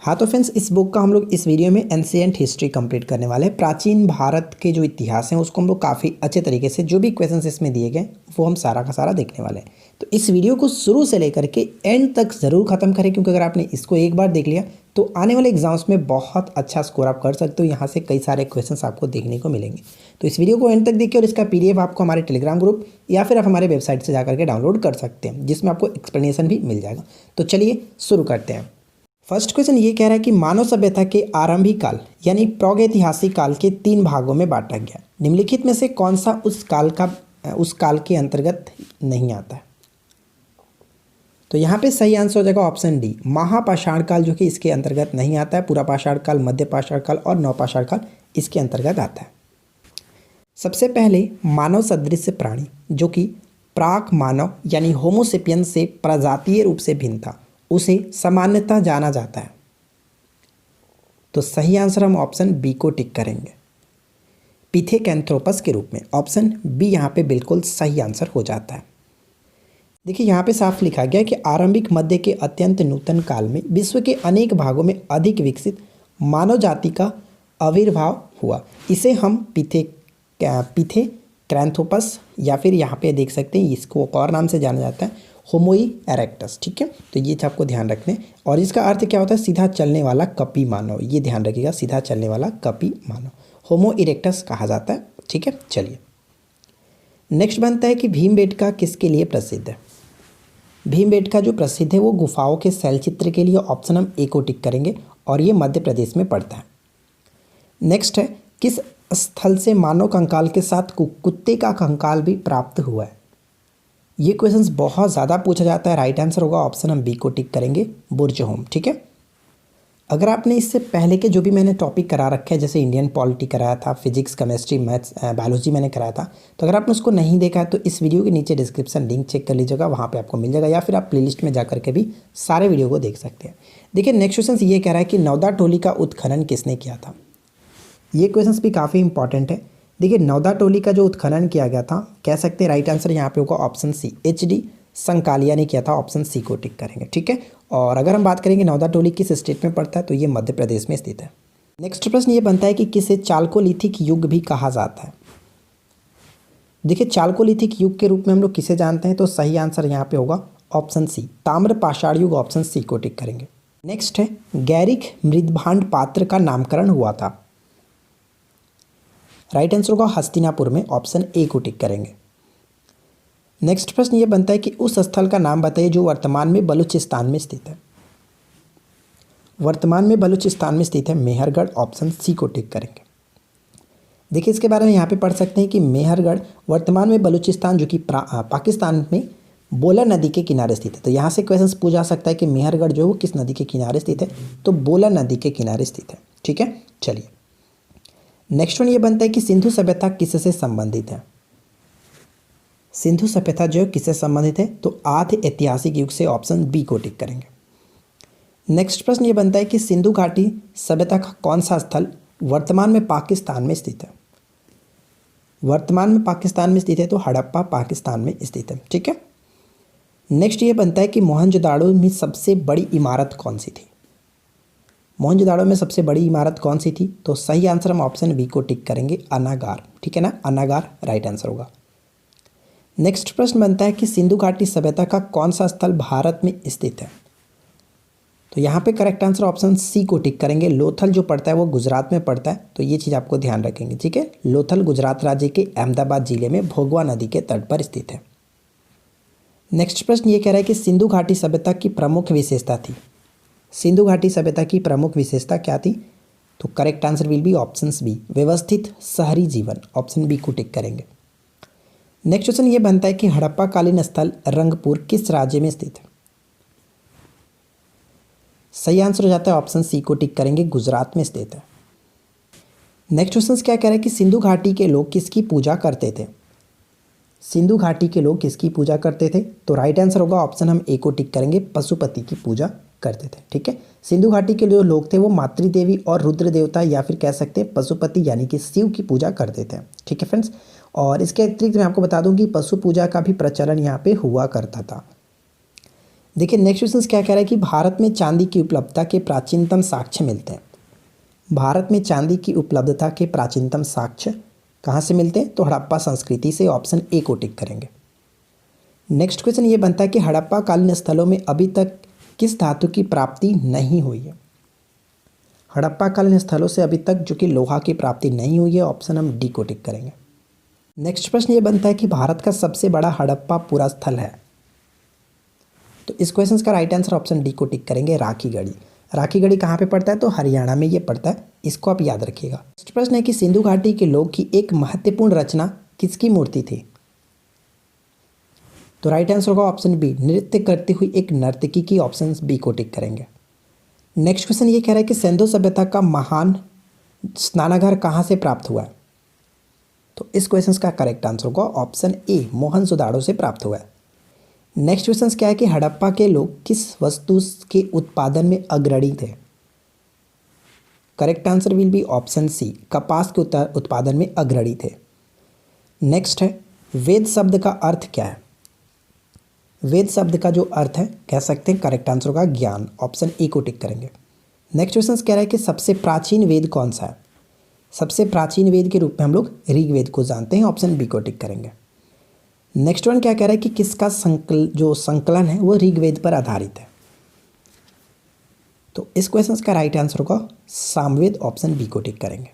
हाँ तो फ्रेंड्स, इस बुक का हम लोग इस वीडियो में एंशिएंट हिस्ट्री कंप्लीट करने वाले हैं। प्राचीन भारत के जो इतिहास हैं उसको हम लोग काफ़ी अच्छे तरीके से, जो भी क्वेश्चंस इसमें दिए गए वो हम सारा का सारा देखने वाले हैं। तो इस वीडियो को शुरू से लेकर के एंड तक ज़रूर ख़त्म करें, क्योंकि अगर आपने इसको एक बार देख लिया तो आने वाले एग्जाम्स में बहुत अच्छा स्कोर आप कर सकते हो। यहाँ से कई सारे क्वेश्चंस आपको देखने को मिलेंगे। तो इस वीडियो को एंड तक देखिए, और इसका PDF आपको हमारे टेलीग्राम ग्रुप या फिर आप हमारे वेबसाइट से जाकर के डाउनलोड कर सकते हैं, जिसमें आपको एक्सप्लेनेशन भी मिल जाएगा। तो चलिए शुरू करते हैं। फर्स्ट क्वेश्चन ये कह रहा है कि मानव सभ्यता के आरंभिक काल यानी प्रागैतिहासिक काल के 3 भागों में बांटा गया। निम्नलिखित में से कौन सा उस काल के अंतर्गत नहीं आता है? तो यहाँ पे सही आंसर हो जाएगा ऑप्शन डी, महापाषाण काल, जो कि इसके अंतर्गत नहीं आता है। पूरा पाषाण काल, मध्य पाषाण काल और नवपाषाण काल इसके अंतर्गत आता है। सबसे पहले मानव सदृश प्राणी जो कि प्राक मानव यानी होमोसेपियंस से प्रजातीय रूप से भिन्न था, उसे सामान्यतः जाना जाता है। तो सही आंसर हम ऑप्शन बी को टिक करेंगे, पिथेकैंथ्रोपस के रूप में। ऑप्शन बी यहाँ पे बिल्कुल सही आंसर हो जाता है। देखिए यहाँ पे साफ लिखा गया है कि आरंभिक मध्य के अत्यंत नूतन काल में विश्व के अनेक भागों में अधिक विकसित मानव जाति का आविर्भाव हुआ। इसे हम पिथेकैंथ्रोपस या फिर यहाँ पे देख सकते हैं, इसको एक और नाम से जाना जाता है, होमो इरेक्टस। ठीक है, तो ये आपको ध्यान रखना है। और इसका अर्थ क्या होता है? सीधा चलने वाला कपी मानव। ये ध्यान रखिएगा, सीधा चलने वाला कपी मानव होमो इरेक्टस कहा जाता है। ठीक है, चलिए नेक्स्ट बनता है कि भीमबेटका किसके लिए प्रसिद्ध है? भीमबेटका जो प्रसिद्ध है वो गुफाओं के शैलचित्र के लिए। ऑप्शन हम ए को टिक करेंगे और ये मध्य प्रदेश में पड़ता है। नेक्स्ट है, किस स्थल से मानव कंकाल के साथ कुत्ते का कंकाल भी प्राप्त हुआ है? ये क्वेश्चंस बहुत ज़्यादा पूछा जाता है। राइट आंसर होगा ऑप्शन हम बी को टिक करेंगे, बुर्जहोम। ठीक है, अगर आपने इससे पहले के जो भी मैंने टॉपिक करा रखे हैं, जैसे इंडियन पॉलिटी कराया था, फिजिक्स, केमिस्ट्री, मैथ्स, बायोलॉजी मैंने कराया था, तो अगर आपने उसको नहीं देखा है तो इस वीडियो के नीचे डिस्क्रिप्शन लिंक चेक कर लीजिएगा, वहाँ पे आपको मिल जाएगा, या फिर आप प्लेलिस्ट में जाकर के भी सारे वीडियो को देख सकते हैं। देखिए नेक्स्ट क्वेश्चन ये कह रहा है कि नवदा टोली का उत्खनन किसने किया था? ये क्वेश्चन भी काफ़ी इंपॉर्टेंट है। देखिए नवदा टोली का जो उत्खनन किया गया था, कह सकते हैं राइट आंसर यहाँ पे होगा ऑप्शन सी, HD संकालिया ने किया था। ऑप्शन सी को टिक करेंगे। ठीक है, और अगर हम बात करेंगे नवदा टोली किस स्टेट में पड़ता है, तो ये मध्य प्रदेश में स्थित है। नेक्स्ट प्रश्न ये बनता है कि किसे चालकोलिथिक युग भी कहा जाता है? देखिए चालकोलिथिक युग के रूप में हम लोग किसे जानते हैं, तो सही आंसर यहाँ पे होगा ऑप्शन सी, ताम्र पाषाण युग। ऑप्शन सी को टिक करेंगे। नेक्स्ट है, गैरिक मृदभांड पात्र का नामकरण हुआ था। राइट आंसर होगा हस्तिनापुर में। ऑप्शन ए को टिक करेंगे। नेक्स्ट प्रश्न ये बनता है कि उस स्थल का नाम बताइए जो वर्तमान में बलूचिस्तान में स्थित है। वर्तमान में बलूचिस्तान में स्थित है मेहरगढ़। ऑप्शन सी को टिक करेंगे। देखिए इसके बारे में यहाँ पे पढ़ सकते हैं कि मेहरगढ़ वर्तमान में बलूचिस्तान, जो कि पाकिस्तान में बोला नदी के किनारे स्थित है। तो यहाँ से क्वेश्चन पूछा जा सकता है कि मेहरगढ़ जो है वो किस नदी के किनारे स्थित है, तो बोला नदी के किनारे स्थित है। ठीक है, चलिए नेक्स्ट वन ये बनता है कि सिंधु सभ्यता किससे संबंधित है? सिंधु सभ्यता जो है किससे संबंधित है, तो आधे ऐतिहासिक युग से। ऑप्शन बी को टिक करेंगे। नेक्स्ट प्रश्न ये बनता है कि सिंधु घाटी सभ्यता का कौन सा स्थल वर्तमान में पाकिस्तान में स्थित है? वर्तमान में पाकिस्तान में स्थित है, तो हड़प्पा पाकिस्तान में स्थित है। ठीक है, नेक्स्ट ये बनता है कि मोहनजोदाड़ो में सबसे बड़ी इमारत कौन सी थी? मोहनजोदाड़ो में सबसे बड़ी इमारत कौन सी थी, तो सही आंसर हम ऑप्शन बी को टिक करेंगे, अनागार। ठीक है ना, अनागार राइट आंसर होगा। नेक्स्ट प्रश्न बनता है कि सिंधु घाटी सभ्यता का कौन सा स्थल भारत में स्थित है? तो यहाँ पे करेक्ट आंसर ऑप्शन सी को टिक करेंगे। लोथल जो पड़ता है वो गुजरात में पड़ता है, तो ये चीज़ आपको ध्यान रखेंगे। ठीक है, लोथल गुजरात राज्य के अहमदाबाद जिले में भोगवा नदी के तट पर स्थित है। नेक्स्ट प्रश्न ये कह रहा है कि सिंधु घाटी सभ्यता की प्रमुख विशेषता थी। सिंधु घाटी सभ्यता की प्रमुख विशेषता क्या थी, तो correct answer will be option B, व्यवस्थित शहरी जीवन। ऑप्शन बी को टिक करेंगे। नेक्स्ट क्वेश्चन ये बनता है कि हड़प्पा कालीन स्थल रंगपुर किस राज्य में स्थित है? सही आंसर हो जाता है ऑप्शन सी को टिक करेंगे, गुजरात में स्थित है। नेक्स्ट क्वेश्चन क्या कह रहा है कि सिंधु घाटी के लोग किसकी पूजा करते थे? सिंधु घाटी के लोग किसकी पूजा करते थे, तो राइट आंसर होगा ऑप्शन हम ए को टिक करेंगे, पशुपति की पूजा करते थे। ठीक है, सिंधु घाटी के जो लोग थे वो मातृदेवी और रुद्र देवता या फिर कह सकते हैं पशुपति यानी कि शिव की पूजा करते थे। ठीक है फ्रेंड्स, और इसके अतिरिक्त मैं आपको बता दूं कि पशु पूजा का भी प्रचलन यहाँ पे हुआ करता था। देखिए नेक्स्ट क्वेश्चन क्या कह रहा है कि भारत में चांदी की उपलब्धता के प्राचीनतम साक्ष्य मिलते हैं। भारत में चांदी की उपलब्धता के प्राचीनतम साक्ष्य कहाँ से मिलते हैं? तो हड़प्पा संस्कृति से, ऑप्शन ए को टिक करेंगे। नेक्स्ट क्वेश्चन ये बनता है कि हड़प्पा कालीन स्थलों में अभी तक किस धातु की प्राप्ति नहीं हुई है? हड़प्पा कालीन स्थलों से अभी तक जो कि लोहा की प्राप्ति नहीं हुई है, ऑप्शन हम डी को टिक करेंगे। नेक्स्ट प्रश्न ये बनता है कि भारत का सबसे बड़ा हड़प्पा पुरा स्थल है। तो इस क्वेश्चन का राइट आंसर ऑप्शन डी को टिक करेंगे, राखीगढ़ी। राखीगढ़ी कहाँ पे पड़ता है? तो हरियाणा में ये पड़ता है, इसको आप याद रखिएगा। नेक्स्ट प्रश्न है कि सिंधु घाटी के लोग की एक महत्वपूर्ण रचना किसकी मूर्ति थी? तो राइट आंसर होगा ऑप्शन बी, नृत्य करती हुई एक नर्तकी की, ऑप्शन बी को टिक करेंगे। नेक्स्ट क्वेश्चन ये कह रहा है कि सिंधु सभ्यता का महान स्नानागार कहाँ से प्राप्त हुआ है? तो इस क्वेश्चन का करेक्ट आंसर होगा ऑप्शन ए, मोहनजोदाड़ो से प्राप्त हुआ है। नेक्स्ट क्वेश्चन क्या है कि हड़प्पा के लोग किस वस्तु के उत्पादन में अग्रणी थे? Correct answer will be option C, कपास के उत्पादन में अग्रणी थे। नेक्स्ट है वेद शब्द का अर्थ क्या है? वेद शब्द का जो अर्थ है कह सकते हैं करेक्ट आंसर होगा ज्ञान, ऑप्शन ए को टिक करेंगे। नेक्स्ट क्वेश्चन कह रहा है कि सबसे प्राचीन वेद कौन सा है? सबसे प्राचीन वेद के रूप में हम लोग ऋग्वेद को जानते हैं, ऑप्शन बी को टिक करेंगे। नेक्स्ट वन क्या कह रहा है कि किसका संकलन है वो ऋग्वेद पर आधारित है? तो इस क्वेश्चन का राइट आंसर होगा सामवेद, ऑप्शन बी को टिक करेंगे।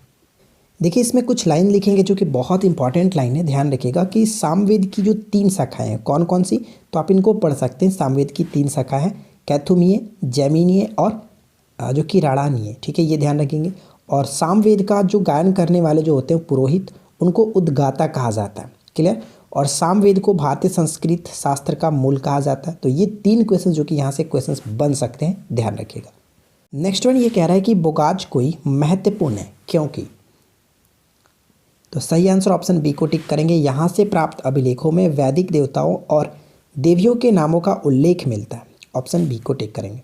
देखिए इसमें कुछ लाइन लिखेंगे जो कि बहुत इंपॉर्टेंट लाइन है, ध्यान रखिएगा कि सामवेद की जो 3 शाखाएं हैं कौन कौन सी, तो आप इनको पढ़ सकते हैं। सामवेद की 3 शाखा है, कैथुमीय, जैमिनीय और जो कि राणानीय, ठीक है, ये ध्यान रखेंगे। और सामवेद का जो गायन करने वाले जो होते हैं पुरोहित, उनको उद्गाता कहा जाता है, क्लियर। और सामवेद को भारतीय संस्कृत शास्त्र का मूल कहा जाता है। तो ये 3 क्वेश्चन जो कि यहाँ से क्वेश्चन बन सकते हैं, ध्यान रखिएगा। नेक्स्ट वन ये कह रहा है कि बोगाज कोई महत्वपूर्ण है क्योंकि, तो सही आंसर ऑप्शन बी को टिक करेंगे। यहाँ से प्राप्त अभिलेखों में वैदिक देवताओं और देवियों के नामों का उल्लेख मिलता है, ऑप्शन बी को टिक करेंगे।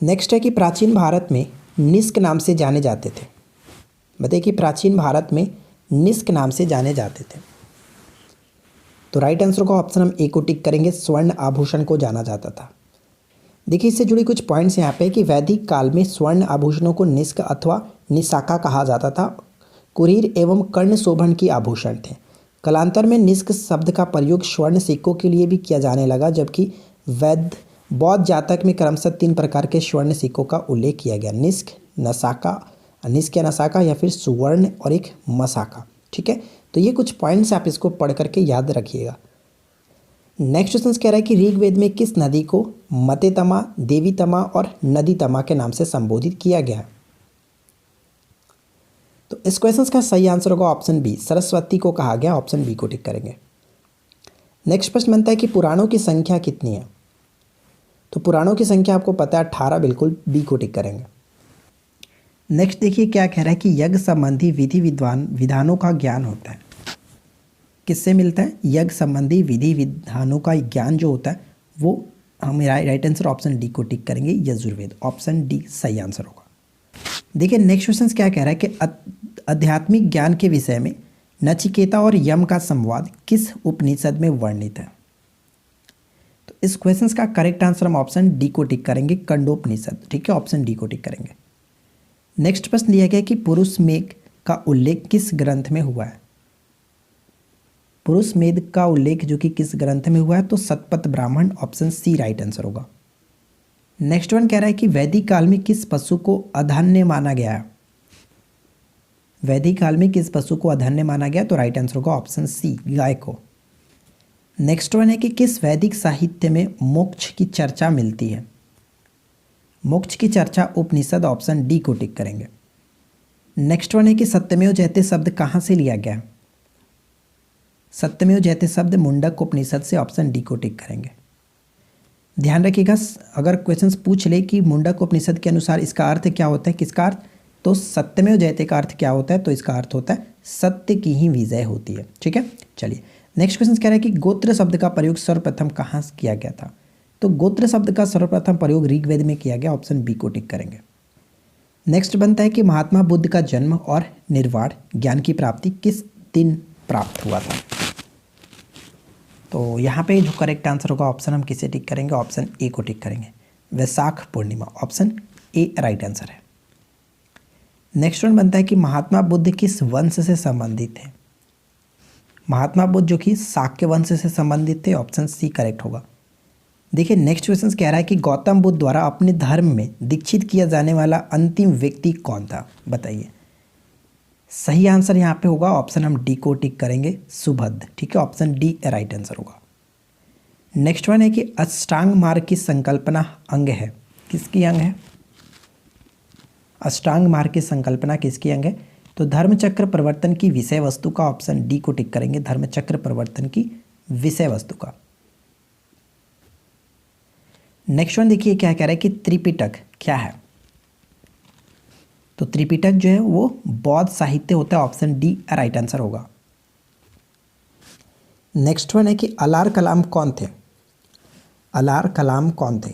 नेक्स्ट है कि प्राचीन भारत में निष्क नाम से जाने जाते थे। बताइए कि प्राचीन भारत में निष्क नाम से जाने जाते थे। तो राइट आंसर का ऑप्शन हम ए को टिक करेंगे, स्वर्ण आभूषण को जाना जाता था। देखिए इससे जुड़ी कुछ पॉइंट्स यहाँ पे कि वैदिक काल में स्वर्ण आभूषणों को निष्क अथवा निशाका कहा जाता था। कुरीर एवं कर्ण शोभन की आभूषण थे। कालांतर में निष्क शब्द का प्रयोग स्वर्ण सिक्कों के लिए भी किया जाने लगा, जबकि बौद्ध जातक में क्रमशः 3 प्रकार के स्वर्ण सिक्कों का उल्लेख किया गया, निष्क, नसाका, निष्क या नसाका या फिर सुवर्ण और एक मसाका, ठीक है। तो ये कुछ पॉइंट्स आप इसको पढ़ करके याद रखिएगा। नेक्स्ट क्वेश्चन कह रहा है कि ऋग्वेद में किस नदी को मतेतमा, देवीतमा और नदीतमा के नाम से संबोधित किया गया है? तो इस क्वेश्चन का सही आंसर होगा ऑप्शन बी, सरस्वती को कहा गया, ऑप्शन बी को टिक करेंगे। नेक्स्ट प्रश्न बनता है कि पुराणों की संख्या कितनी है? तो पुराणों की संख्या आपको पता है 18, बिल्कुल बी को टिक करेंगे। नेक्स्ट देखिए क्या कह रहा है कि यज्ञ संबंधी विधि विधानों का ज्ञान होता है, किससे मिलता है? यज्ञ संबंधी विधि विधानों का ज्ञान जो होता है वो हम राइट आंसर ऑप्शन डी को टिक करेंगे, यजुर्वेद, ऑप्शन डी सही आंसर होगा। देखिए नेक्स्ट क्वेश्चन क्या कह रहा है कि आध्यात्मिक ज्ञान के विषय में नचिकेता और यम का संवाद किस उपनिषद में वर्णित है? तो इस क्वेश्चन का करेक्ट आंसर हम ऑप्शन डी को टिक करेंगे, कंडोपनिषद, ठीक है, ऑप्शन डी को टिक करेंगे। नेक्स्ट प्रश्न दिया गया कि पुरुष मेघ का उल्लेख किस ग्रंथ में हुआ है? पुरुष मेघ का उल्लेख जो कि किस ग्रंथ में हुआ है? तो Shatapatha Brahmana, option C right answer होगा। नेक्स्ट वन कह रहा है कि वैदिक काल में किस पशु को अधन्य माना गया है? वैदिक काल में किस पशु को अधन्य माना गया? तो राइट आंसर होगा ऑप्शन सी, गाय को। नेक्स्ट वन है कि किस वैदिक साहित्य में मोक्ष की चर्चा मिलती है? मोक्ष की चर्चा उपनिषद, ऑप्शन डी को टिक करेंगे। नेक्स्ट वन है कि सत्यमेव जयते शब्द कहाँ से लिया गया? सत्यमेव जयते शब्द मुंडक उपनिषद से, ऑप्शन डी को टिक करेंगे। ध्यान रखिएगा अगर क्वेश्चंस पूछ ले कि मुंडक उपनिषद के अनुसार इसका अर्थ क्या होता है, किसका अर्थ, तो सत्यमेव जयते का अर्थ क्या होता है? तो इसका अर्थ होता है सत्य की ही विजय होती है, ठीक है। चलिए नेक्स्ट क्वेश्चन कह रहा है कि गोत्र शब्द का प्रयोग सर्वप्रथम कहाँ किया गया था? तो गोत्र शब्द का सर्वप्रथम प्रयोग ऋग्वेद में किया गया, ऑप्शन बी को टिक करेंगे। नेक्स्ट बनता है कि महात्मा बुद्ध का जन्म और निर्वाण ज्ञान की प्राप्ति किस दिन प्राप्त हुआ था? तो यहाँ पे जो करेक्ट आंसर होगा ऑप्शन हम किसे टिक करेंगे, ऑप्शन ए को टिक करेंगे, Vaishakh Purnima, option A right answer है। नेक्स्ट वन बनता है कि महात्मा बुद्ध किस वंश से संबंधित थे। महात्मा बुद्ध जो कि शाक्य वंश से संबंधित थे, ऑप्शन सी करेक्ट होगा। देखिए नेक्स्ट क्वेश्चन कह रहा है कि गौतम बुद्ध द्वारा अपने धर्म में दीक्षित किया जाने वाला अंतिम व्यक्ति कौन था, बताइए। सही आंसर यहाँ पे होगा ऑप्शन हम डी को टिक करेंगे, सुभद्र, ठीक है, ऑप्शन डी राइट आंसर होगा। नेक्स्ट वन है कि अष्टांग मार्ग की संकल्पना अंग है, किसकी अंग है। अष्टांग मार्ग की संकल्पना किसकी अंग है, तो धर्मचक्र प्रवर्तन की विषय वस्तु का, ऑप्शन डी को टिक करेंगे, धर्मचक्र प्रवर्तन की विषय वस्तु का। नेक्स्ट वन देखिए क्या कह रहा है कि त्रिपिटक क्या है, तो त्रिपिटक जो है वो बौद्ध साहित्य होता है, ऑप्शन डी राइट आंसर होगा। नेक्स्ट वन है कि अलार कलाम कौन थे। अलार कलाम कौन थे,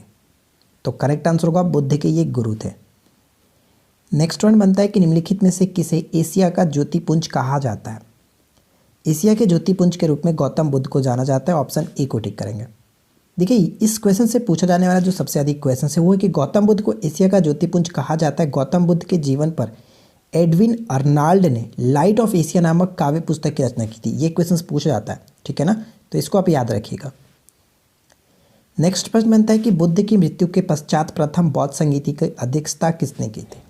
तो करेक्ट आंसर होगा बुद्ध के ये गुरु थे। नेक्स्ट वन बनता है कि निम्नलिखित में से किसे एशिया का ज्योतिपुंज कहा जाता है। एशिया के ज्योतिपुंज के रूप में गौतम बुद्ध को जाना जाता है, ऑप्शन ए को टिक करेंगे। देखिए इस क्वेश्चन से पूछा जाने वाला जो सबसे अधिक क्वेश्चन है वो है कि गौतम बुद्ध को एशिया का ज्योतिपुंज कहा जाता है। गौतम बुद्ध के जीवन पर एडविन अर्नाल्ड ने लाइट ऑफ एशिया नामक काव्य पुस्तक की रचना की थी। ये क्वेश्चन पूछा जाता है, ठीक है ना, तो इसको आप याद रखिएगा। नेक्स्ट प्रश्न बनता है कि बुद्ध की मृत्यु के पश्चात प्रथम बौद्ध संगीति की अध्यक्षता किसने की थी।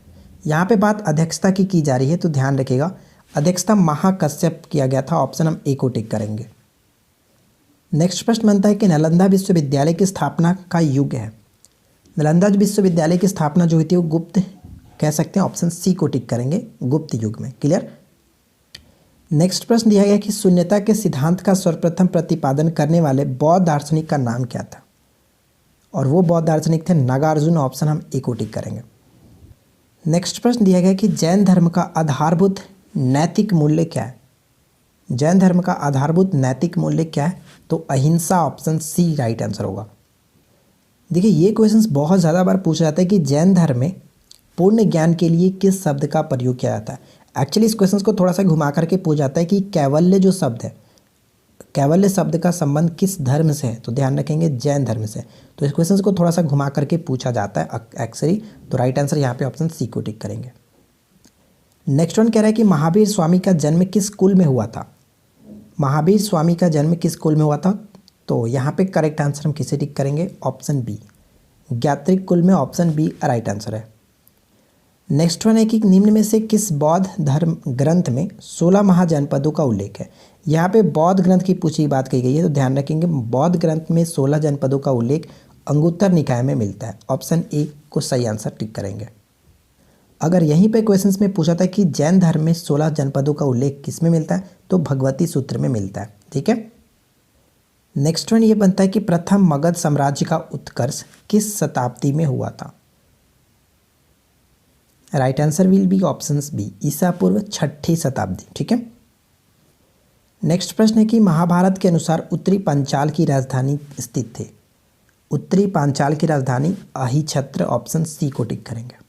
यहाँ पे बात अध्यक्षता की जा रही है, तो ध्यान रखिएगा अध्यक्षता महाकश्यप किया गया था, ऑप्शन हम ए को टिक करेंगे। नेक्स्ट प्रश्न बनता है कि नालंदा विश्वविद्यालय की स्थापना का युग है। नालंदा विश्वविद्यालय की स्थापना जो हुई थी वो गुप्त कह सकते हैं, ऑप्शन सी को टिक करेंगे, गुप्त युग में। क्लियर। नेक्स्ट प्रश्न दिया गया कि शून्यता के सिद्धांत का सर्वप्रथम प्रतिपादन करने वाले बौद्ध दार्शनिक का नाम क्या था, और वो बौद्ध दार्शनिक थे नागार्जुन, ऑप्शन हम ए को टिक करेंगे। नेक्स्ट प्रश्न दिया गया कि जैन धर्म का आधारभूत नैतिक मूल्य क्या है। जैन धर्म का आधारभूत नैतिक मूल्य क्या है, तो अहिंसा, ऑप्शन सी राइट आंसर होगा। देखिए ये क्वेश्चंस बहुत ज़्यादा बार पूछा जाता है कि जैन धर्म में पूर्ण ज्ञान के लिए किस शब्द का प्रयोग किया जाता है। एक्चुअली इस क्वेश्चन को थोड़ा सा घुमा करके पूछा जाता है कि कैवल्य जो शब्द है, कैवल्य शब्द का संबंध किस धर्म से है, तो ध्यान रखेंगे जैन धर्म से। तो इस क्वेश्चन को थोड़ा सा घुमा करके पूछा जाता है एक्चुअली, तो राइट आंसर यहाँ पे ऑप्शन सी को टिक करेंगे। नेक्स्ट वन कह रहा है कि महावीर स्वामी का जन्म किस कुल में हुआ था। महावीर स्वामी का जन्म किस कुल में हुआ था, तो यहाँ पे करेक्ट आंसर हम किसे टिक करेंगे, ऑप्शन बी, ज्ञात्रिक कुल में, ऑप्शन बी राइट आंसर है। नेक्स्ट वन है कि निम्न में से किस बौद्ध धर्म ग्रंथ में 16 महाजनपदों का उल्लेख है। यहाँ पे बौद्ध ग्रंथ की पूछी बात कही गई है, तो ध्यान रखेंगे बौद्ध ग्रंथ में 16 जनपदों का उल्लेख अंगुत्तर निकाय में मिलता है, ऑप्शन ए को सही आंसर टिक करेंगे। अगर यहीं पे क्वेश्चंस में पूछा था कि जैन धर्म में 16 जनपदों का उल्लेख किस में मिलता है, तो भगवती सूत्र में मिलता है, ठीक है। नेक्स्ट वन ये बनता है कि प्रथम मगध साम्राज्य का उत्कर्ष किस शताब्दी में हुआ था। Right answer will be option B, ईसा पूर्व 6ठी शताब्दी, ठीक है। नेक्स्ट प्रश्न है कि महाभारत के अनुसार उत्तरी पांचाल की राजधानी स्थित थे। उत्तरी पांचाल की राजधानी अहिछत्र, ऑप्शन सी को टिक करेंगे।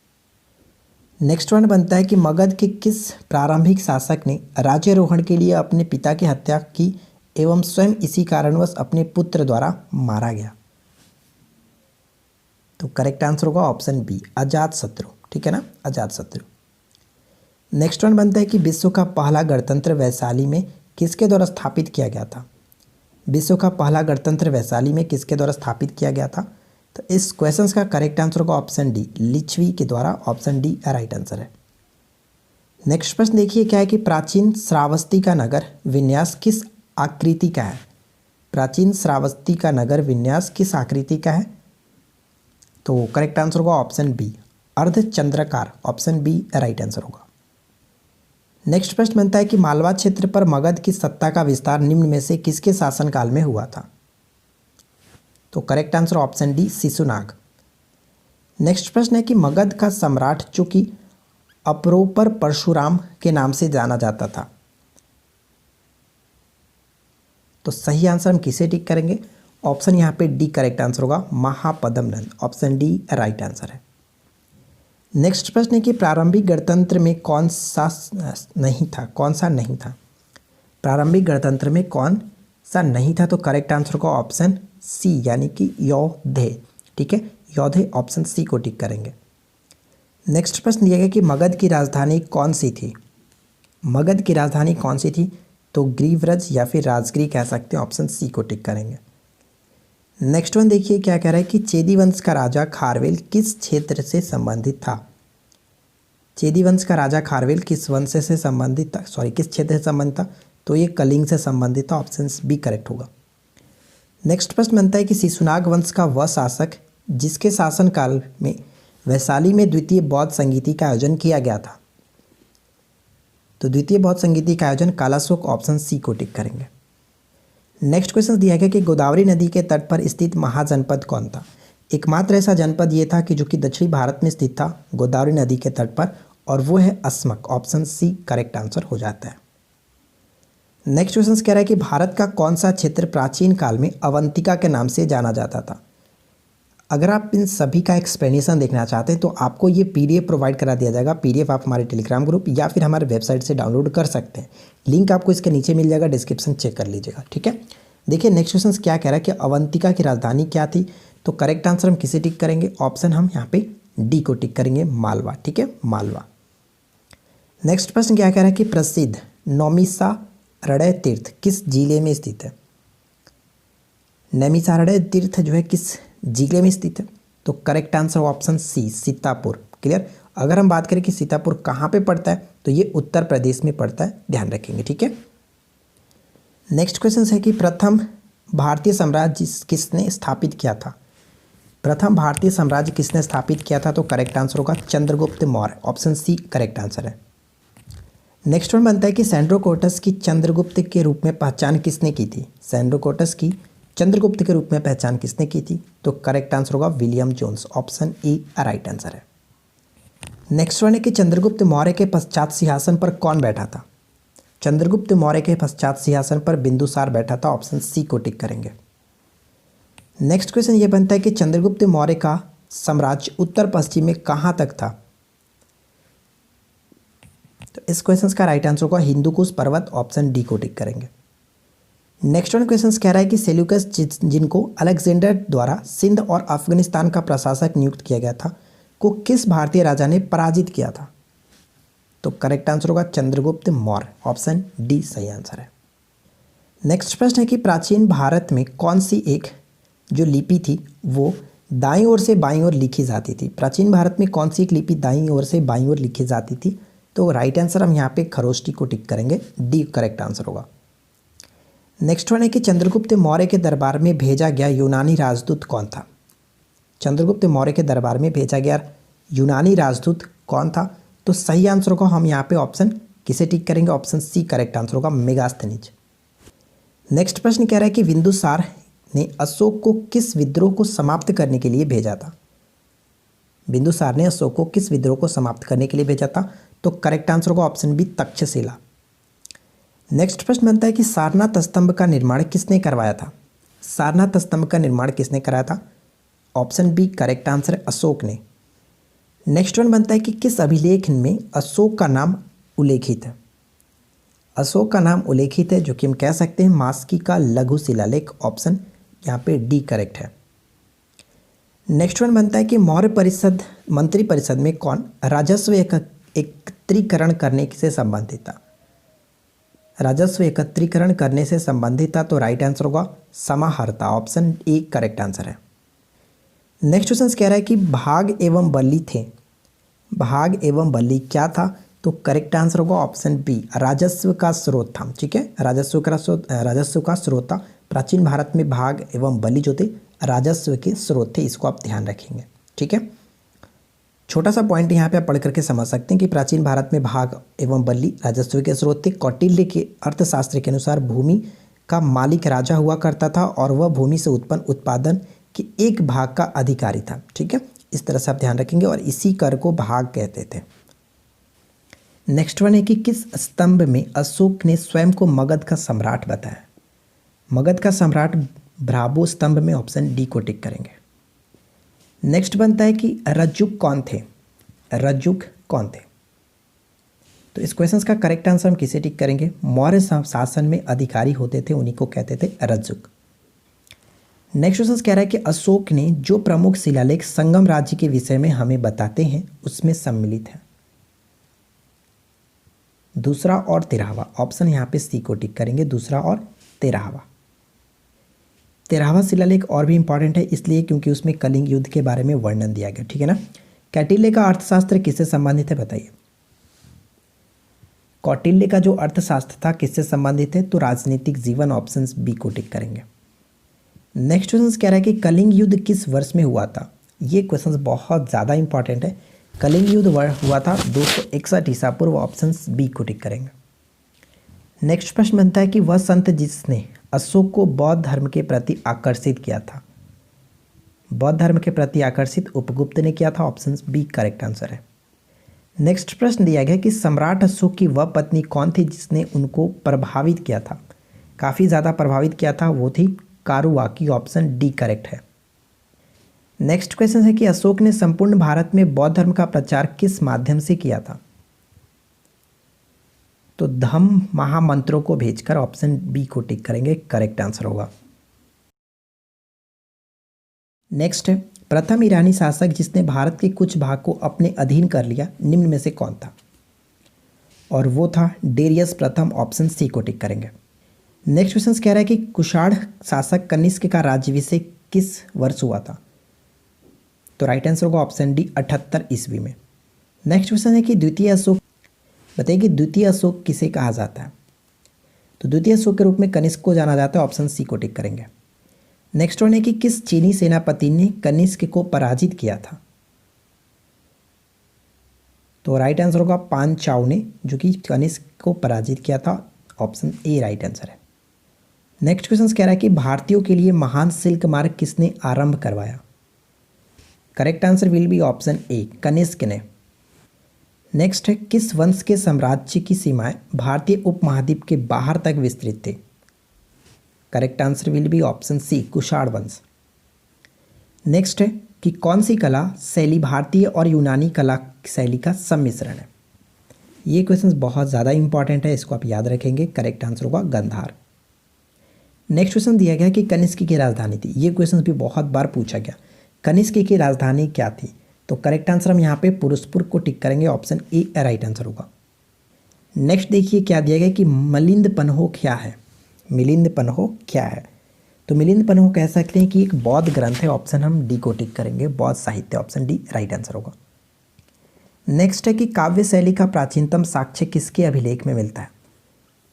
नेक्स्ट वन बनता है कि मगध के किस प्रारंभिक शासक ने राज्यारोहण के लिए अपने पिता की हत्या की एवं स्वयं इसी कारणवश अपने पुत्र द्वारा मारा गया, तो करेक्ट आंसर होगा ऑप्शन बी, अजातशत्रु, ठीक है ना, अजातशत्रु। नेक्स्ट वन बनता है कि विश्व का पहला गणतंत्र वैशाली में किसके द्वारा स्थापित किया गया था। विश्व का पहला गणतंत्र वैशाली में किसके द्वारा स्थापित किया गया था, तो इस क्वेश्चन का करेक्ट आंसर होगा ऑप्शन डी, लिच्छवी के द्वारा, ऑप्शन डी राइट आंसर है। नेक्स्ट प्रश्न देखिए क्या है कि प्राचीन श्रावस्ती का नगर विन्यास किस आकृति का है। प्राचीन श्रावस्ती का नगर विन्यास किस आकृति का है, तो करेक्ट आंसर होगा ऑप्शन बी, अर्धचंद्राकार, ऑप्शन बी राइट आंसर होगा। नेक्स्ट प्रश्न बनता है कि मालवा क्षेत्र पर मगध की सत्ता का विस्तार निम्न में से किसके शासनकाल में हुआ था, तो correct answer option D, Shishunaga. Next प्रश्न है कि मगध का सम्राट जो कि अपरोपर परशुराम के नाम से जाना जाता था, तो सही आंसर हम किसे टिक करेंगे, ऑप्शन यहाँ पे डी करेक्ट आंसर होगा, Mahapadmananda, option D right answer है। नेक्स्ट प्रश्न है कि प्रारंभिक गणतंत्र में कौन सा नहीं था। प्रारंभिक गणतंत्र में कौन सर नहीं था तो करेक्ट आंसर होगा ऑप्शन सी यानी कि योधे। ठीक है, योधे ऑप्शन सी को टिक करेंगे। नेक्स्ट प्रश्न दिया गया कि मगध की राजधानी कौन सी थी। मगध की राजधानी कौन सी थी, तो ग्रीवरज या फिर राजगिरी कह सकते हैं, ऑप्शन सी को टिक करेंगे। नेक्स्ट वन देखिए क्या कह रहा है कि चेदी वंश का राजा खारवेल किस क्षेत्र से संबंधित था। चेदी वंश का राजा खारवेल किस वंश से संबंधित था, किस क्षेत्र से संबंधित था, तो ये कलिंग से संबंधित था, ऑप्शन बी करेक्ट होगा। नेक्स्ट प्रश्न बनता है कि शिशुनाग वंश का वह शासक जिसके शासनकाल में वैशाली में द्वितीय बौद्ध संगीति का आयोजन किया गया था, तो द्वितीय बौद्ध संगीति का आयोजन कालाशोक, ऑप्शन सी को टिक करेंगे। नेक्स्ट क्वेश्चन दिया गया कि गोदावरी नदी के तट पर स्थित महाजनपद कौन था। एकमात्र ऐसा जनपद ये था कि जो कि दक्षिणी भारत में स्थित था गोदावरी नदी के तट पर, और वो है Asmaka, option C correct answer हो जाता है। नेक्स्ट क्वेश्चन कह रहा है कि भारत का कौन सा क्षेत्र प्राचीन काल में अवंतिका के नाम से जाना जाता था। अगर आप इन सभी का एक्सप्लेनेशन देखना चाहते हैं तो आपको ये पीडीएफ प्रोवाइड करा दिया जाएगा। पीडीएफ आप हमारे टेलीग्राम ग्रुप या फिर हमारे वेबसाइट से डाउनलोड कर सकते हैं, लिंक आपको इसके नीचे मिल जाएगा, डिस्क्रिप्शन चेक कर लीजिएगा। ठीक है, देखिए नेक्स्ट क्वेश्चन क्या कह रहा है कि अवंतिका की राजधानी क्या थी, तो करेक्ट आंसर हम किसे टिक करेंगे, ऑप्शन हम यहाँ पे डी को टिक करेंगे, मालवा। ठीक है, मालवा। नेक्स्ट प्रश्न क्या कह रहा है कि प्रसिद्ध नौमिषारण्य तीर्थ किस जिले में स्थित है। नैमिषारण्य तीर्थ जो है किस जिले में स्थित है, तो correct answer option C Sitapur. Clear. अगर हम बात करें कि सीतापुर कहाँ पे पड़ता है, तो ये उत्तर प्रदेश में पड़ता है, ध्यान रखेंगे। ठीक है, नेक्स्ट क्वेश्चन है कि प्रथम भारतीय साम्राज्य किसने स्थापित किया था। प्रथम भारतीय साम्राज्य किसने स्थापित किया था, तो करेक्ट आंसर होगा Chandragupta Maurya, option C correct answer है। नेक्स्ट वन बनता है कि सैंड्रोकोटस की चंद्रगुप्त के रूप में पहचान किसने की थी। सैंड्रोकोटस की चंद्रगुप्त के रूप में पहचान किसने की थी, तो करेक्ट आंसर होगा William Jones, option A right answer है। नेक्स्ट वन है कि चंद्रगुप्त मौर्य के पश्चात सिंहासन पर कौन बैठा था। चंद्रगुप्त मौर्य के पश्चात सिंहासन पर बिंदुसार बैठा था, ऑप्शन सी को टिक करेंगे। नेक्स्ट क्वेश्चन ये बनता है कि चंद्रगुप्त मौर्य का साम्राज्य उत्तर पश्चिम में कहाँ तक था, तो इस क्वेश्चन का राइट आंसर होगा हिंदुकुश पर्वत, ऑप्शन डी को टिक करेंगे। नेक्स्ट वन क्वेश्चन कह रहा है कि सेल्यूकस जिनको अलेक्जेंडर द्वारा सिंध और अफगानिस्तान का प्रशासक नियुक्त किया गया था, को किस भारतीय राजा ने पराजित किया था, तो करेक्ट आंसर होगा चंद्रगुप्त मौर्य, ऑप्शन डी सही आंसर है। नेक्स्ट प्रश्न है कि प्राचीन भारत में कौन सी एक जो लिपि थी वो दाईं ओर से बाईं ओर लिखी जाती थी। प्राचीन भारत में कौन सी एक लिपि दाईं ओर से बाईं ओर लिखी जाती थी, तो राइट आंसर हम यहाँ पे खरोष्टी को टिक करेंगे, डी करेक्ट आंसर होगा। नेक्स्ट वन है कि चंद्रगुप्त मौर्य के दरबार में भेजा गया यूनानी राजदूत कौन था। चंद्रगुप्त मौर्य के दरबार में भेजा गया यूनानी राजदूत कौन था, तो सही आंसर होगा हम यहाँ पे ऑप्शन किसे टिक करेंगे, ऑप्शन सी करेक्ट आंसर होगा मेगास्थनीज। नेक्स्ट प्रश्न कह रहा है कि बिंदुसार ने अशोक को किस विद्रोह को समाप्त करने के लिए भेजा था। बिंदुसार ने अशोक को किस विद्रोह को समाप्त करने के लिए भेजा था, तो करेक्ट आंसर होगा ऑप्शन बी तक्षशिला। नेक्स्ट प्रश्न बनता है कि सारनाथ स्तंभ का निर्माण किसने करवाया था। सारनाथ स्तंभ का निर्माण किसने कराया था, option B correct answer Ashok ने। नेक्स्ट वन बनता है कि किस अभिलेख में अशोक का नाम उल्लेखित है। अशोक का नाम उल्लेखित है जो कि हम कह सकते हैं मास्की का लघु शिलालेख, ऑप्शन यहाँ पे डी करेक्ट है। नेक्स्ट वन बनता है कि मौर्य परिषद मंत्री परिषद में कौन राजस्व एकत्रीकरण करने से संबंधित था। राजस्व एकत्रीकरण करने से संबंधित था, तो राइट आंसर होगा समाहर्ता, ऑप्शन ए करेक्ट आंसर है। नेक्स्ट क्वेश्चन कह रहा है कि भाग एवं बलि थे। भाग एवं बलि क्या था, तो करेक्ट आंसर होगा ऑप्शन बी राजस्व का स्रोत था। ठीक है, राजस्व का स्रोत था। प्राचीन भारत में भाग एवं बलि जो थे राजस्व के स्रोत थे, इसको आप ध्यान रखेंगे। ठीक है, छोटा सा पॉइंट यहाँ पे आप पढ़ करके समझ सकते हैं कि प्राचीन भारत में भाग एवं बलि राजस्व के स्रोत थे। कौटिल्य के अर्थशास्त्र के अनुसार भूमि का मालिक राजा हुआ करता था और वह भूमि से उत्पन्न उत्पादन के एक भाग का अधिकारी था। ठीक है, इस तरह से आप ध्यान रखेंगे और इसी कर को भाग कहते थे। नेक्स्ट वन है कि किस स्तंभ में अशोक ने स्वयं को मगध का सम्राट बताया। मगध का सम्राट भ्राबो स्तंभ में, ऑप्शन डी को टिक करेंगे। नेक्स्ट बनता है कि रज्जुक कौन थे। रज्जुक कौन थे, तो इस क्वेश्चन का करेक्ट आंसर हम किसे टिक करेंगे? मौर्य शासन में अधिकारी होते थे उन्हीं को कहते थे रज्जुक। नेक्स्ट क्वेश्चन कह रहा है कि अशोक ने जो प्रमुख शिलालेख संगम राज्य के विषय में हमें बताते हैं उसमें सम्मिलित है। दूसरा और 13वां ऑप्शन यहाँ पे सी को टिक करेंगे, दूसरा और 13वां। 13वां शिलालेख और भी इंपॉर्टेंट है इसलिए क्योंकि उसमें कलिंग युद्ध के बारे में वर्णन दिया गया, ठीक है ना। कौटिल्य का अर्थशास्त्र किससे संबंधित है बताइए? कौटिल्य का जो अर्थशास्त्र था किससे संबंधित है? तो राजनीतिक जीवन, ऑप्शन बी को टिक करेंगे। नेक्स्ट क्वेश्चन कह रहा है कि कलिंग युद्ध किस वर्ष में हुआ था? ये क्वेश्चन बहुत ज़्यादा इंपॉर्टेंट है। कलिंग युद्ध हुआ था 261 ईसा पूर्व, ऑप्शन बी को टिक करेंगे। नेक्स्ट प्रश्न बनता है कि वह संत जिसने अशोक को बौद्ध धर्म के प्रति आकर्षित किया था। बौद्ध धर्म के प्रति आकर्षित उपगुप्त ने किया था, ऑप्शन बी करेक्ट आंसर है। नेक्स्ट प्रश्न दिया गया कि सम्राट अशोक की वह पत्नी कौन थी जिसने उनको प्रभावित किया था? काफ़ी ज़्यादा प्रभावित किया था, वो थी कारुवाकी, ऑप्शन डी करेक्ट है। नेक्स्ट क्वेश्चन है कि अशोक ने संपूर्ण भारत में बौद्ध धर्म का प्रचार किस माध्यम से किया था? तो धम्म महामंत्रों को भेजकर, ऑप्शन बी को टिक करेंगे, करेक्ट आंसर होगा। नेक्स्ट है प्रथम ईरानी शासक जिसने भारत के कुछ भाग को अपने अधीन कर लिया निम्न में से कौन था? और वो था डेरियस प्रथम, ऑप्शन सी को टिक करेंगे। नेक्स्ट क्वेश्चन कह रहा है कि कुषाण शासक कनिष्क का राज्याभिषेक किस वर्ष हुआ था? तो राइट आंसर होगा ऑप्शन डी 78 ईस्वी में। नेक्स्ट क्वेश्चन है कि द्वितीय अशोक, बताइए कि द्वितीय अशोक किसे कहा जाता है? तो द्वितीय अशोक के रूप में कनिष्क को जाना जाता है, ऑप्शन सी को टिक करेंगे। नेक्स्ट वन है कि किस चीनी सेनापति ने कनिष्क को पराजित किया था? तो राइट आंसर होगा पान चाओ ने, जो कि कनिष्क को पराजित किया था, ऑप्शन ए राइट आंसर है। नेक्स्ट क्वेश्चन कह रहा है कि भारतीयों के लिए महान सिल्क मार्ग किसने आरंभ करवाया? Correct answer will be option A Kanishka ने। नेक्स्ट है किस वंश के साम्राज्य की सीमाएं भारतीय उपमहाद्वीप के बाहर तक विस्तृत थे? Correct answer will be option C Kushan वंश। नेक्स्ट है कि कौन सी कला शैली भारतीय और यूनानी कला शैली का सम्मिश्रण है? ये क्वेश्चन बहुत ज़्यादा इंपॉर्टेंट है, इसको आप याद रखेंगे, करेक्ट आंसर होगा गंधार। नेक्स्ट क्वेश्चन दिया गया कि कनिष्क की राजधानी थी, ये क्वेश्चन भी बहुत बार पूछा गया, कनिष्क की राजधानी क्या थी? तो करेक्ट आंसर हम यहाँ पे पुरुषपुर को टिक करेंगे, ऑप्शन ए राइट आंसर होगा। नेक्स्ट देखिए क्या दिया गया कि मिलिंद पन्हो क्या है? मिलिंद पन्हो क्या है? तो मिलिंद पन्हो कह सकते हैं कि एक बौद्ध ग्रंथ है, ऑप्शन हम डी को टिक करेंगे, बौद्ध साहित्य, ऑप्शन डी राइट आंसर होगा। नेक्स्ट है कि काव्य शैली का प्राचीनतम साक्ष्य किसके अभिलेख में मिलता है?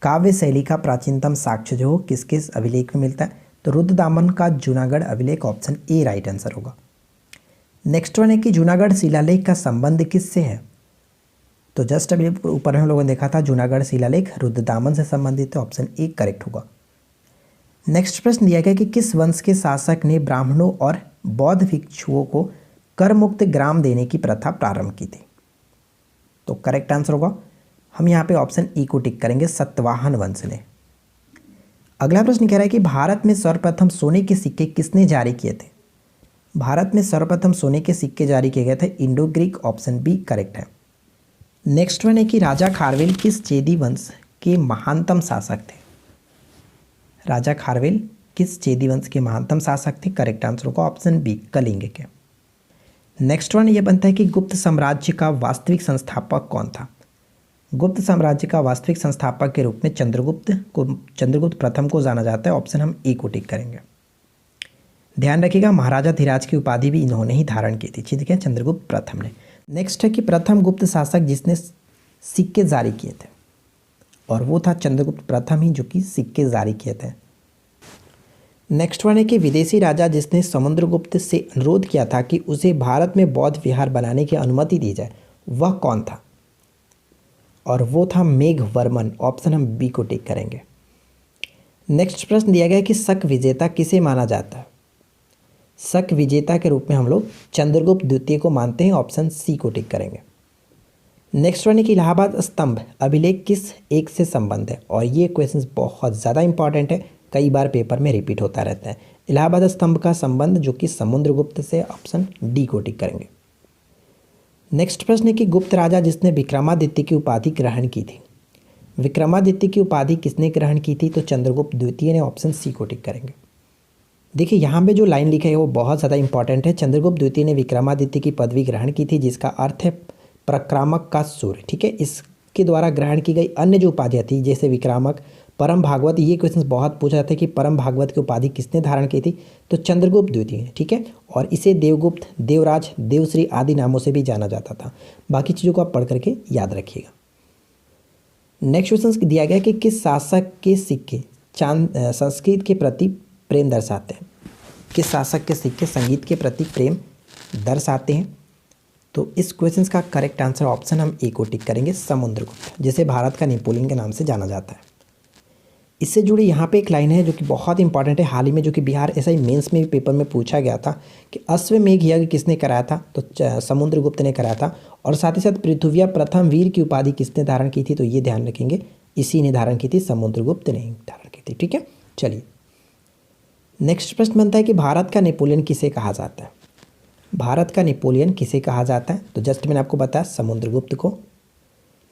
काव्य शैली का प्राचीनतम साक्ष्य जो किसके अभिलेख में मिलता है? तो रुद्रदामन का जूनागढ़ अभिलेख, ऑप्शन ए राइट आंसर होगा। नेक्स्ट वन है कि जूनागढ़ शिलालेख का संबंध किससे है? तो जस्ट अभी ऊपर हम लोगों ने देखा था जूनागढ़ शिलालेख रुद्रदामन से संबंधित है, ऑप्शन ए करेक्ट होगा। नेक्स्ट प्रश्न दिया गया कि किस वंश के शासक ने ब्राह्मणों और बौद्ध भिक्षुओं को कर मुक्त ग्राम देने की प्रथा प्रारंभ की थी? तो करेक्ट आंसर होगा हम यहाँ पे ऑप्शन ई को टिक करेंगे, सतवाहन वंश ने। अगला प्रश्न कह रहा है कि भारत में सर्वप्रथम सोने के सिक्के किसने जारी किए थे? भारत में सर्वप्रथम सोने के सिक्के जारी किए गए थे Indo Greek, option B correct है। नेक्स्ट वन है कि राजा खारवेल किस चेदी वंश के महानतम शासक थे? राजा खारवेल किस चेदी वंश के महानतम शासक थे? करेक्ट आंसर होगा ऑप्शन बी कलिंग के। नेक्स्ट वन ये बनता है कि गुप्त साम्राज्य का वास्तविक संस्थापक कौन था? गुप्त साम्राज्य का वास्तविक संस्थापक के रूप में चंद्रगुप्त प्रथम को जाना जाता है, ऑप्शन हम ए को टिक करेंगे। ध्यान रखिएगा महाराजा धीराज की उपाधि भी इन्होंने ही धारण की थी, ठीक है, चंद्रगुप्त प्रथम ने। नेक्स्ट है कि प्रथम गुप्त शासक जिसने सिक्के जारी किए थे, और वो था चंद्रगुप्त प्रथम ही जो कि सिक्के जारी किए थे। नेक्स्ट वन है कि विदेशी राजा जिसने समुद्रगुप्त से अनुरोध किया था कि उसे भारत में बौद्ध विहार बनाने की अनुमति दी जाए, वह कौन था? और वो था मेघवर्मन, ऑप्शन हम बी को टिक करेंगे। नेक्स्ट प्रश्न दिया गया कि शक विजेता किसे माना जाता है? शक विजेता के रूप में हम लोग चंद्रगुप्त द्वितीय को मानते हैं, ऑप्शन सी को टिक करेंगे। नेक्स्ट वन है कि इलाहाबाद स्तंभ अभिलेख किस एक से संबंध है? और ये क्वेश्चन बहुत ज़्यादा इंपॉर्टेंट है, कई बार पेपर में रिपीट होता रहता है। इलाहाबाद स्तंभ का संबंध जो कि समुद्रगुप्त से, ऑप्शन डी को टिक करेंगे। नेक्स्ट प्रश्न है कि गुप्त राजा जिसने विक्रमादित्य की उपाधि ग्रहण की थी। विक्रमादित्य की उपाधि किसने ग्रहण की थी? तो चंद्रगुप्त द्वितीय ने। ऑप्शन सी को टिक करेंगे। देखिए यहाँ पे जो लाइन लिखा है वो बहुत ज़्यादा इंपॉर्टेंट है। चंद्रगुप्त द्वितीय ने विक्रमादित्य की पदवी ग्रहण की थी, जिसका अर्थ है पराक्रमक का सूर्य। ठीक है, इसके द्वारा ग्रहण की गई अन्य जो उपाधियाँ थी जैसे विक्रामक, परम भागवत, ये क्वेश्चन बहुत पूछा जाता है कि परम भागवत की उपाधि किसने धारण की थी? तो चंद्रगुप्त द्वितीय ने। ठीक है, और इसे देवगुप्त, देवराज, देवश्री आदि नामों से भी जाना जाता था। बाकी चीज़ों को आप पढ़ करके याद रखिएगा। नेक्स्ट क्वेश्चन दिया गया कि किस शासक के सिक्के संस्कृत के प्रति प्रेम दर्शाते हैं? किस शासक के सिक्के संगीत के प्रति प्रेम दर्शाते हैं? तो इस क्वेश्चन का करेक्ट आंसर ऑप्शन हम ए को टिक करेंगे, समुद्रगुप्त, जिसे भारत का नेपोलियन के नाम से जाना जाता है। इससे जुड़ी यहाँ पे एक लाइन है जो कि बहुत इंपॉर्टेंट है, हाल ही में, जो कि बिहार ऐसा ही मेंस में भी पेपर में पूछा गया था कि अश्वमेध यज्ञ किसने कराया था? तो समुद्रगुप्त ने कराया था। और साथ ही साथ पृथ्वी प्रथम वीर की उपाधि किसने धारण की थी? तो ये ध्यान रखेंगे, इसी ने धारण की थी, समुद्रगुप्त ने धारण की थी। ठीक है, चलिए नेक्स्ट प्रश्न बनता है कि भारत का नेपोलियन किसे कहा जाता है? भारत का नेपोलियन किसे कहा जाता है? तो जस्ट मैंने आपको बताया, समुद्रगुप्त को।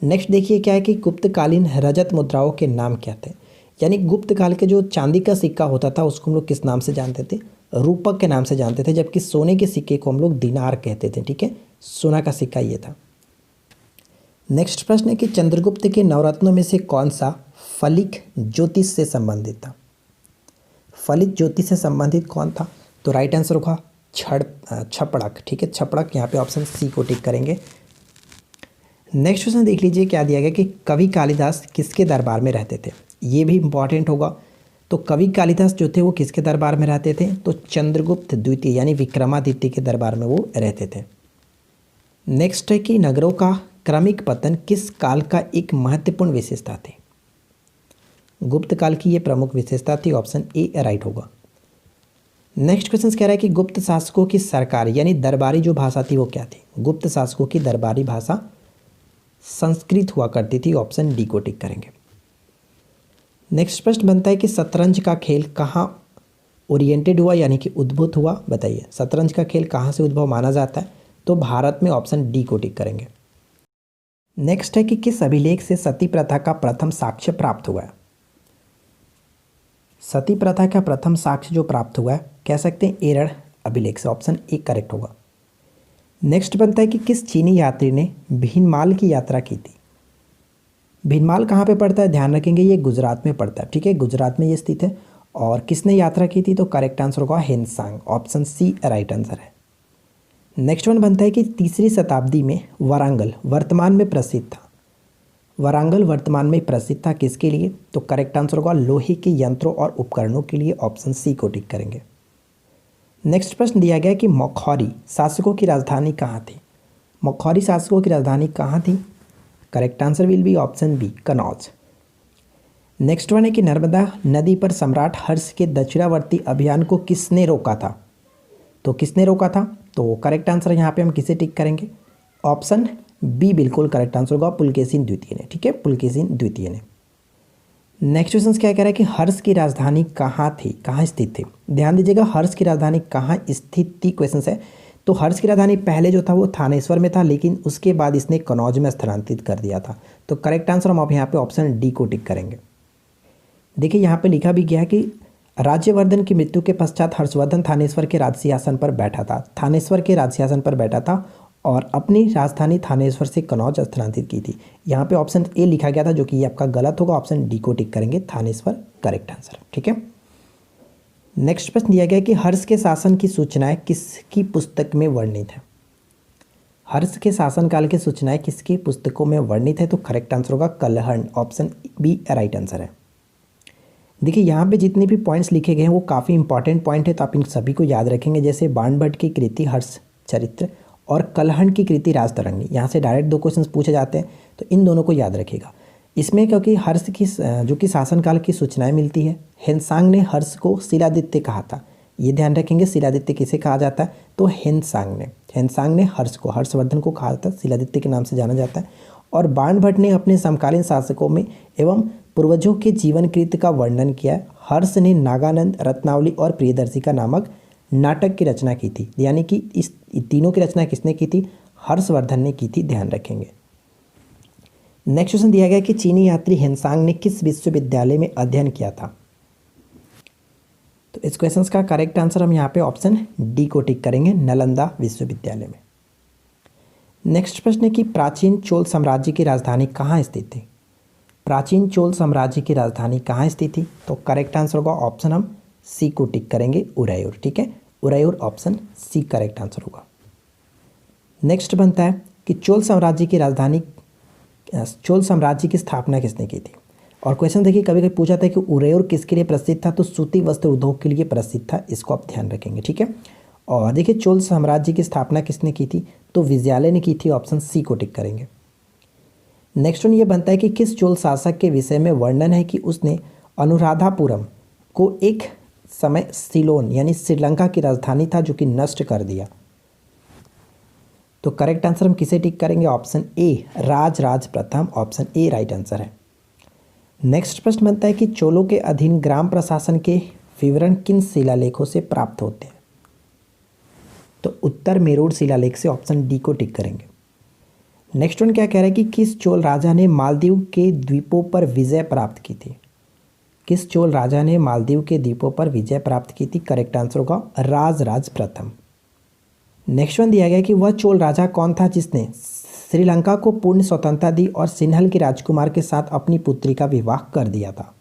नेक्स्ट देखिए क्या है कि गुप्तकालीन रजत मुद्राओं के नाम क्या थे? यानी गुप्त काल के जो चांदी का सिक्का होता था उसको हम लोग किस नाम से जानते थे? रूपक के नाम से जानते थे, जबकि सोने के सिक्के को हम लोग दिनार कहते थे। ठीक है, सोना का सिक्का ये था। नेक्स्ट प्रश्न है कि चंद्रगुप्त के नवरत्नों में से कौन सा फलिक ज्योतिष से संबंधित था? फलित ज्योतिष से संबंधित कौन था? तो राइट आंसर होगा छपड़क। ठीक है, छपड़क, यहाँ पे ऑप्शन सी को टिक करेंगे। नेक्स्ट क्वेश्चन देख लीजिए क्या दिया गया कि कवि कालिदास किसके दरबार में रहते थे? ये भी इंपॉर्टेंट होगा। तो कवि कालिदास जो थे वो किसके दरबार में रहते थे? तो चंद्रगुप्त द्वितीय यानी विक्रमादित्य के दरबार में वो रहते थे। नेक्स्ट है कि नगरों का क्रमिक पतन किस काल का एक महत्वपूर्ण विशेषता थी? गुप्त काल की ये प्रमुख विशेषता थी, ऑप्शन ए राइट होगा। नेक्स्ट क्वेश्चन कह रहा है कि गुप्त शासकों की सरकारी यानी दरबारी जो भाषा थी वो क्या थी? गुप्त शासकों की दरबारी भाषा संस्कृत हुआ करती थी, ऑप्शन डी को टिक करेंगे। नेक्स्ट प्रश्न बनता है कि शतरंज का खेल कहाँ ओरिएंटेड हुआ यानी कि उद्भूत हुआ? बताइए, शतरंज का खेल कहाँ से उद्भव माना जाता है? तो भारत में, ऑप्शन डी को टिक करेंगे। नेक्स्ट है कि किस अभिलेख से सती प्रथा का प्रथम साक्ष्य प्राप्त हुआ है? सती प्रथा का प्रथम साक्ष्य जो प्राप्त हुआ है कह सकते हैं एरड़ अभिलेख से, ऑप्शन ए करेक्ट होगा। नेक्स्ट बनता है कि किस चीनी यात्री ने भीनमाल की यात्रा की थी? भीनमाल कहाँ पे पड़ता है? ध्यान रखेंगे ये गुजरात में पड़ता है। ठीक है, गुजरात में ये स्थित है। और किसने यात्रा की थी? तो करेक्ट आंसर होगा हिंदसांग, ऑप्शन सी राइट आंसर है। नेक्स्ट वन बनता है कि तीसरी शताब्दी में वारंगल वर्तमान में प्रसिद्ध था। वारंगल वर्तमान में प्रसिद्ध था किसके लिए? तो करेक्ट आंसर होगा लोहे के यंत्रों और उपकरणों के लिए, ऑप्शन सी को टिक करेंगे। नेक्स्ट प्रश्न दिया गया कि मौखौरी शासकों की राजधानी कहाँ थी? मौखौरी शासकों की राजधानी कहाँ थी? Correct answer will be option B Kannauj. Next one है कि नर्मदा नदी पर सम्राट हर्ष के दक्षिणावर्ती अभियान को किसने रोका था? तो किसने रोका था? तो करेक्ट आंसर यहाँ पे हम किसे टिक करेंगे? ऑप्शन बी बिल्कुल करेक्ट आंसर होगा, पुलकेशिन द्वितीय ने। ठीक है, पुलकेशिन द्वितीय ने। नेक्स्ट क्वेश्चन क्या कह रहा है कि हर्ष की राजधानी कहाँ थी, कहाँ स्थित थी? ध्यान दीजिएगा, हर्ष की राजधानी कहाँ स्थित थी क्वेश्चन है। तो हर्ष की राजधानी पहले जो था वो थानेश्वर में था, लेकिन उसके बाद इसने कनौज में स्थानांतरित कर दिया था। तो करेक्ट आंसर हम अब यहाँ पे ऑप्शन डी को टिक करेंगे। देखिए यहाँ पे लिखा भी गया है कि राज्यवर्धन की मृत्यु के पश्चात हर्षवर्धन थानेश्वर के राजसिंहासन पर बैठा था। थानेश्वर के राजसिंहासन पर बैठा था और अपनी राजधानी थानेश्वर से कनौज स्थानांतरित की थी। यहाँ पे ऑप्शन ए लिखा गया था जो कि ये आपका गलत होगा, ऑप्शन डी को टिक करेंगे, थानेश्वर करेक्ट आंसर। ठीक है, नेक्स्ट प्रश्न दिया गया कि हर्ष के शासन की सूचनाएं किसकी पुस्तक में वर्णित है? हर्ष के शासनकाल की सूचनाएं किसकी पुस्तकों में वर्णित है? तो करेक्ट आंसर होगा Kalhana, option B right answer है। देखिए यहाँ पे जितने भी पॉइंट्स लिखे गए हैं वो काफ़ी इंपॉर्टेंट पॉइंट है, तो आप इन सभी को याद रखेंगे। जैसे बाणभट्ट की कृति हर्ष चरित्र और कलहण की कृति राजतरंगिणी, यहाँ से डायरेक्ट 2 क्वेश्चन पूछे जाते हैं, तो इन दोनों को याद रखिएगा। इसमें क्योंकि हर्ष की जो कि शासनकाल की सूचनाएं मिलती है, हिंदसांग ने हर्ष को शिलादित्य कहा था, ये ध्यान रखेंगे। शिलादित्य किसे कहा जाता है? तो हिंदसांग ने हर्ष को, हर्षवर्धन को कहा था, शिलादित्य के नाम से जाना जाता है। और बाणभट्ट ने अपने समकालीन शासकों में एवं पूर्वजों के जीवन कृत्य का वर्णन किया है। हर्ष ने नागानंद, रत्नावली और प्रियदर्शिका नामक नाटक की रचना की थी, यानी कि इस तीनों की रचना किसने की थी? हर्षवर्धन ने की थी, ध्यान रखेंगे। नेक्स्ट क्वेश्चन दिया गया कि चीनी यात्री हेनसांग ने किस विश्वविद्यालय में अध्ययन किया था। तो इस क्वेश्चन का करेक्ट आंसर हम यहाँ पे ऑप्शन डी को टिक करेंगे, नालंदा विश्वविद्यालय में। नेक्स्ट प्रश्न है कि प्राचीन चोल साम्राज्य की राजधानी कहाँ स्थित थी। प्राचीन चोल साम्राज्य की राजधानी कहाँ स्थित थी। तो करेक्ट आंसर होगा ऑप्शन हम सी को टिक करेंगे, उरैयूर। ठीक है, Uraiyur option C correct answer होगा। नेक्स्ट बनता है कि चोल साम्राज्य की स्थापना किसने की थी। और क्वेश्चन देखिए, कभी कभी पूछा था कि उरैयूर किसके लिए प्रसिद्ध था, तो सूती वस्त्र उद्योग के लिए प्रसिद्ध था, इसको आप ध्यान रखेंगे। ठीक है, और देखिए चोल साम्राज्य की स्थापना किसने की थी, तो विजयालय ने की थी, ऑप्शन सी को टिक करेंगे। नेक्स्ट वन ये बनता है कि किस चोल शासक के विषय में वर्णन है कि उसने अनुराधापुरम को एक समय सिलोन यानी श्रीलंका की राजधानी था जो कि नष्ट कर दिया। तो करेक्ट आंसर हम किसे टिक करेंगे, ऑप्शन ए राज प्रथम, ऑप्शन ए राइट आंसर है। नेक्स्ट प्रश्न बनता है कि चोलों के अधीन ग्राम प्रशासन के विवरण किन शिलालेखों से प्राप्त होते हैं। तो उत्तर मेरूर शिलालेख से, ऑप्शन डी को टिक करेंगे। नेक्स्ट वन क्या कह रहा है कि किस चोल राजा ने मालदीव के द्वीपों पर विजय प्राप्त की थी। किस चोल राजा ने मालदीव के द्वीपों पर विजय प्राप्त की थी। करेक्ट आंसर होगा राज प्रथम। नेक्स्ट वन दिया गया कि वह चोल राजा कौन था जिसने श्रीलंका को पूर्ण स्वतंत्रता दी और सिन्हल के राजकुमार के साथ अपनी पुत्री का विवाह कर दिया था।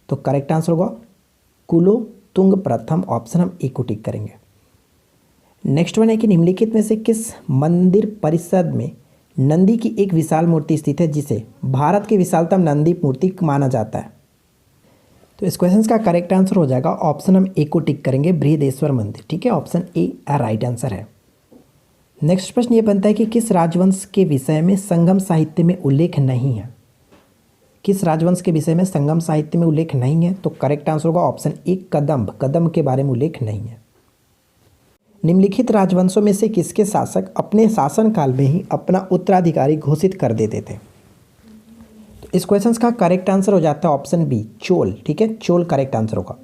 तो करेक्ट आंसर होगा कुलोतुंग प्रथम, ऑप्शन हम ए को टिक करेंगे। नेक्स्ट वन है कि निम्नलिखित में से किस मंदिर परिसर में नंदी की एक विशाल मूर्ति स्थित है जिसे भारत की विशालतम नंदी मूर्ति माना जाता है। तो इस क्वेश्चन का करेक्ट आंसर हो जाएगा ऑप्शन हम ए को टिक करेंगे, बृहदेश्वर मंदिर। ठीक है, ऑप्शन ए राइट आंसर है। नेक्स्ट प्रश्न ये बनता है कि किस राजवंश के विषय में संगम साहित्य में उल्लेख नहीं है। किस राजवंश के विषय में संगम साहित्य में उल्लेख नहीं है। तो करेक्ट आंसर होगा ऑप्शन ए कदम्ब के बारे में उल्लेख नहीं है। निम्नलिखित राजवंशों में से किसके शासक अपने शासनकाल में ही अपना उत्तराधिकारी घोषित कर देते थे। तो इस क्वेश्चन का करेक्ट आंसर हो जाता है ऑप्शन बी चोल। ठीक है, चोल करेक्ट आंसर होगा।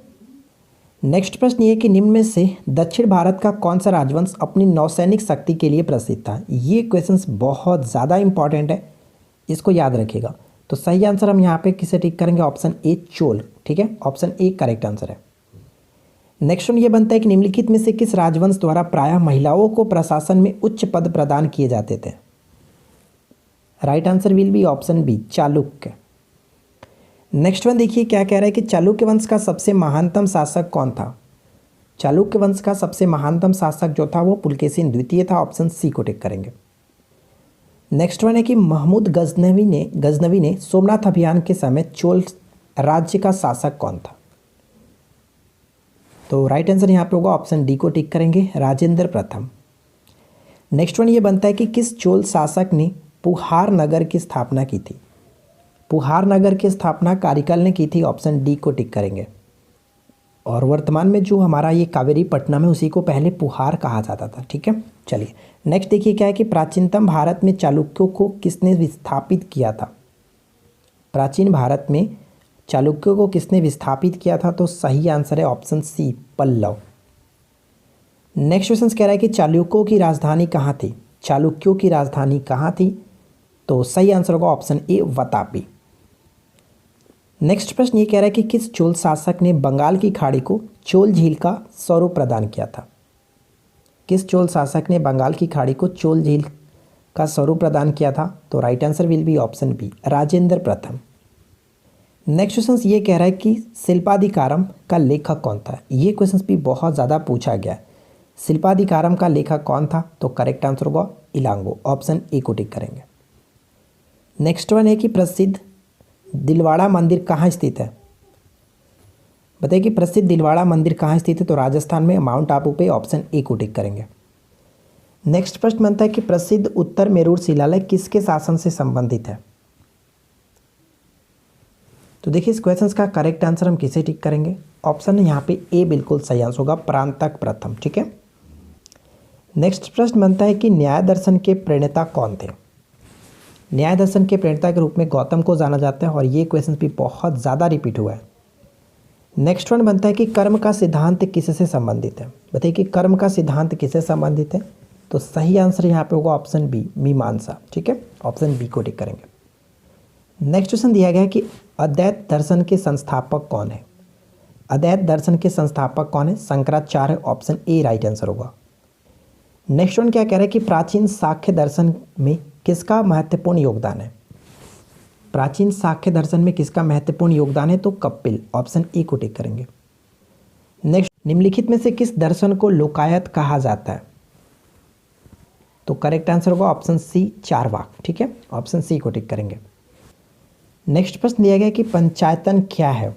नेक्स्ट प्रश्न ये कि निम्न में से दक्षिण भारत का कौन सा राजवंश अपनी नौसैनिक शक्ति के लिए प्रसिद्ध था। ये क्वेश्चन बहुत ज़्यादा इंपॉर्टेंट है, इसको याद रखिएगा। तो सही आंसर हम यहाँ पे किसे टिक करेंगे, ऑप्शन ए चोल। ठीक है, ऑप्शन ए करेक्ट आंसर है। नेक्स्ट वन ये बनता है कि निम्नलिखित में से किस राजवंश द्वारा प्रायः महिलाओं को प्रशासन में उच्च पद प्रदान किए जाते थे। Right answer will be option B Chalukya. Next one देखिए क्या कह रहा है कि चालुक्य वंश का सबसे महानतम शासक कौन था। चालुक्य वंश का सबसे महानतम शासक जो था वो पुलकेशिन द्वितीय था, ऑप्शन सी को टिक करेंगे। नेक्स्ट वन है कि महमूद गजनवी ने सोमनाथ अभियान के समय चोल राज्य का शासक कौन था। तो राइट आंसर यहाँ पे होगा ऑप्शन डी को टिक करेंगे, राजेंद्र प्रथम। नेक्स्ट वन ये बनता है कि किस चोल शासक ने पुहार नगर की स्थापना की थी। पुहार नगर की स्थापना कारिकल ने की थी, ऑप्शन डी को टिक करेंगे। और वर्तमान में जो हमारा ये कावेरी पट्टनम है उसी को पहले पुहार कहा जाता था। ठीक है, चलिए नेक्स्ट देखिए क्या है कि प्राचीनतम भारत में चालुक्यों को किसने विस्थापित किया था। प्राचीन भारत में चालुक्यों को किसने विस्थापित किया था। तो सही आंसर है option C Pallava. Next question कह रहा है कि चालुक्यों की राजधानी कहाँ थी। चालुक्यों की राजधानी कहाँ थी। तो सही आंसर होगा ऑप्शन ए वातापी। नेक्स्ट प्रश्न ये कह रहा है कि किस चोल शासक ने बंगाल की खाड़ी को चोल झील का स्वरूप प्रदान किया था। किस चोल शासक ने बंगाल की खाड़ी को चोल झील का स्वरूप प्रदान किया था। तो right answer will be option B Rajendra प्रथम। नेक्स्ट क्वेश्चन ये कह रहा है कि शिल्पाधिकारम का लेखक कौन था। ये क्वेश्चन भी बहुत ज़्यादा पूछा गया। शिल्पाधिकारम का लेखक कौन था। तो करेक्ट आंसर होगा इलांगो, ऑप्शन ए को टिक करेंगे। नेक्स्ट वन है कि प्रसिद्ध दिलवाड़ा मंदिर कहाँ स्थित है। बताइए कि प्रसिद्ध दिलवाड़ा मंदिर कहाँ स्थित है। तो राजस्थान में माउंट आबू पे, ऑप्शन ए को टिक करेंगे। नेक्स्ट प्रश्न बनता है कि प्रसिद्ध उत्तर मेरूर शिलालेख किसके शासन से संबंधित है। तो देखिए इस क्वेश्चन का करेक्ट आंसर हम किसे टिक करेंगे। ऑप्शन यहाँ पे ए बिल्कुल सही आंसर होगा, परांतक प्रथम। ठीक है, नेक्स्ट प्रश्न बनता है कि न्याय दर्शन के प्रणेता कौन थे। न्याय दर्शन के प्रणेता के रूप में गौतम को जाना जाता है और ये क्वेश्चन भी बहुत ज़्यादा रिपीट हुआ है। नेक्स्ट वन बनता है कि कर्म का सिद्धांत किससे संबंधित है। बताइए कि कर्म का सिद्धांत किससे संबंधित है। तो सही आंसर यहाँ पे होगा ऑप्शन बी, मीमांसा। ठीक है, ऑप्शन बी को टिक करेंगे। नेक्स्ट क्वेश्चन दिया गया है कि अद्वैत दर्शन के संस्थापक कौन है। अद्वैत दर्शन के संस्थापक कौन है? Shankaracharya, option A right answer होगा। नेक्स्ट वन क्या कह रहा है कि प्राचीन सांख्य दर्शन में किसका महत्वपूर्ण योगदान है। प्राचीन सांख्य दर्शन में किसका महत्वपूर्ण योगदान है? तो कपिल, ऑप्शन ए को टिक करेंगे। नेक्स्ट, निम्नलिखित में से किस दर्शन को लोकायत कहा जाता है? तो करेक्ट आंसर होगा ऑप्शन सी, चारवाक। ठीक है, ऑप्शन सी को टिक करेंगे। नेक्स्ट प्रश्न दिया गया कि पंचायतन क्या है।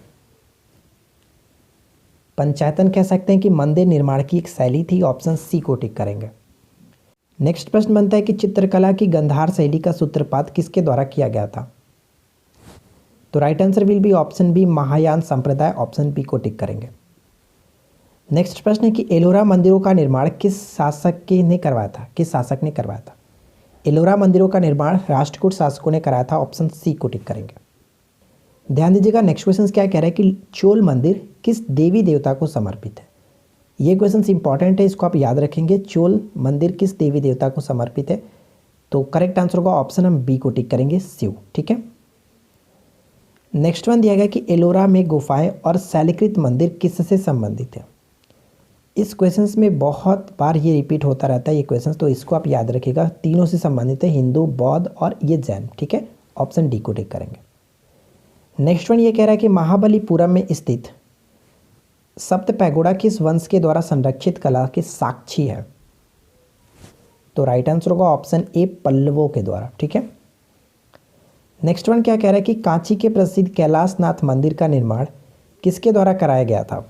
पंचायतन कह सकते हैं कि मंदिर निर्माण की एक शैली थी, ऑप्शन सी को टिक करेंगे। नेक्स्ट प्रश्न बनता है कि चित्रकला की गंधार शैली का सूत्रपात किसके द्वारा किया गया था? तो right answer will be option B, Mahayana संप्रदाय, ऑप्शन बी को टिक करेंगे। नेक्स्ट प्रश्न है कि एलोरा मंदिरों का निर्माण किस शासक ने करवाया था? किस शासक ने करवाया था? एलोरा मंदिरों का निर्माण राष्ट्रकूट शासकों ने कराया था, ऑप्शन सी को टिक करेंगे। ध्यान दीजिएगा, नेक्स्ट क्वेश्चन क्या कह रहा है कि चोल मंदिर किस देवी देवता को समर्पित है। ये क्वेश्चन इंपॉर्टेंट है, इसको आप याद रखेंगे। चोल मंदिर किस देवी देवता को समर्पित है? तो करेक्ट आंसर होगा ऑप्शन हम बी को टिक करेंगे, शिव। ठीक है, नेक्स्ट वन दिया गया कि एलोरा में गुफाएं और शैलकृत मंदिर किससे संबंधित है। इस क्वेश्चंस में बहुत बार ये रिपीट होता रहता है ये क्वेश्चंस, तो इसको आप याद रखिएगा। तीनों से संबंधित है, हिंदू, बौद्ध और ये जैन। ठीक है, ऑप्शन डी को टिक करेंगे। नेक्स्ट वन ये कह रहा है कि महाबलीपुरम में स्थित सप्त पैगोडा किस वंश के द्वारा संरक्षित कला के साक्षी है? तो राइट आंसर होगा ऑप्शन ए, पल्लवों के द्वारा। ठीक है, नेक्स्ट वन क्या कह रहा है कि कांची के प्रसिद्ध कैलाशनाथ मंदिर का निर्माण किसके द्वारा कराया गया था?